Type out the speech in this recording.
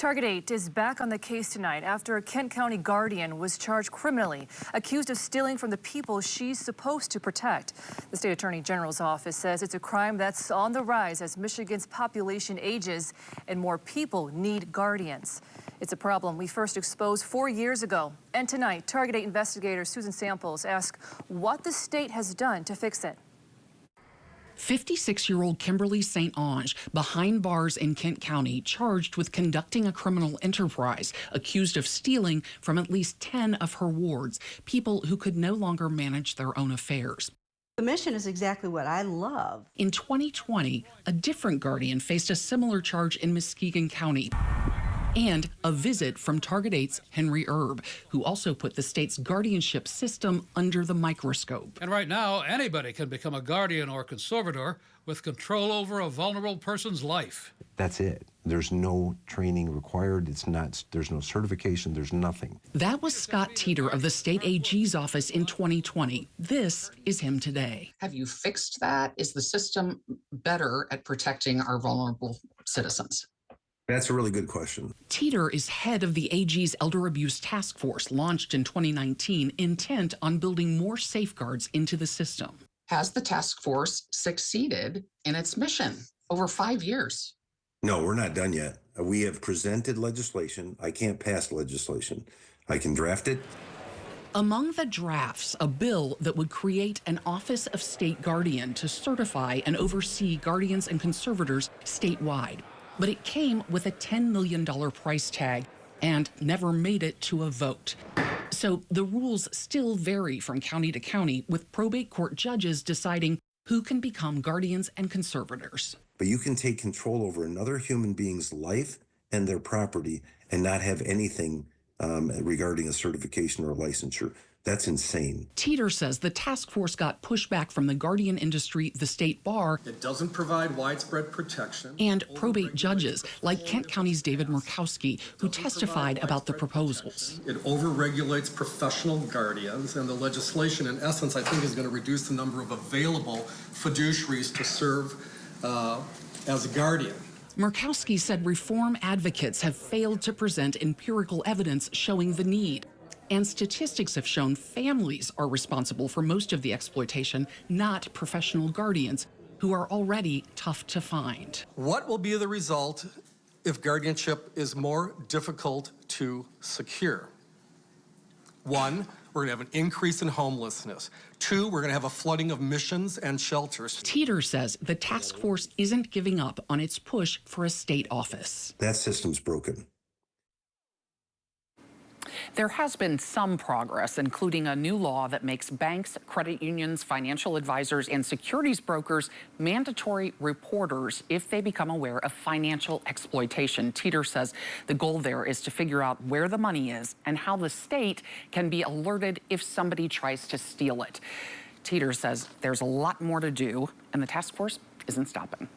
Target 8 is back on the case tonight after a Kent County guardian was charged criminally, accused of stealing from the people she's supposed to protect. The state attorney general's office says it's a crime that's on the rise as Michigan's population ages and more people need guardians. It's a problem we first exposed 4 years ago. And tonight, Target 8 investigator Susan Samples asks what the state has done to fix it. 56-year-old Kimberly St. Ange, behind bars in Kent County, charged with conducting a criminal enterprise, accused of stealing from at least 10 of her wards, people who could no longer manage their own affairs. The mission is exactly what I love. In 2020, a different guardian faced a similar charge in Muskegon County. And a visit from Target 8's Henry Erb, who also put the state's guardianship system under the microscope. And right now, anybody can become a guardian or conservator with control over a vulnerable person's life. That's it. There's no training required. There's no certification. There's nothing. That was Scott Teeter of the state AG's office in 2020. This is him today. Have you fixed that? Is the system better at protecting our vulnerable citizens? That's a really good question. Teeter is head of the AG's Elder Abuse Task Force, launched in 2019, intent on building more safeguards into the system. Has the task force succeeded in its mission over 5 years? No, we're not done yet. We have presented legislation. I can't pass legislation. I can draft it. Among the drafts, a bill that would create an Office of State Guardian to certify and oversee guardians and conservators statewide. But it came with a $10 million price tag and never made it to a vote. So the rules still vary from county to county, with probate court judges deciding who can become guardians and conservators. But you can take control over another human being's life and their property and not have anything regarding a certification or a licensure. That's insane. Teeter says the task force got pushback from the guardian industry, the state bar. It doesn't provide widespread protection. And probate judges like Kent County's David Murkowski, who testified about the proposals. It overregulates professional guardians, and the legislation, in essence, I think is going to reduce the number of available fiduciaries to serve as a guardian. Murkowski said reform advocates have failed to present empirical evidence showing the need. And statistics have shown families are responsible for most of the exploitation, not professional guardians, who are already tough to find. What will be the result if guardianship is more difficult to secure? 1, we're going to have an increase in homelessness. 2, we're going to have a flooding of missions and shelters. Teeter says the task force isn't giving up on its push for a state office. That system's broken. There has been some progress, including a new law that makes banks, credit unions, financial advisors, and securities brokers mandatory reporters if they become aware of financial exploitation. Teeter says the goal there is to figure out where the money is and how the state can be alerted if somebody tries to steal it. Teeter says there's a lot more to do, and the task force isn't stopping.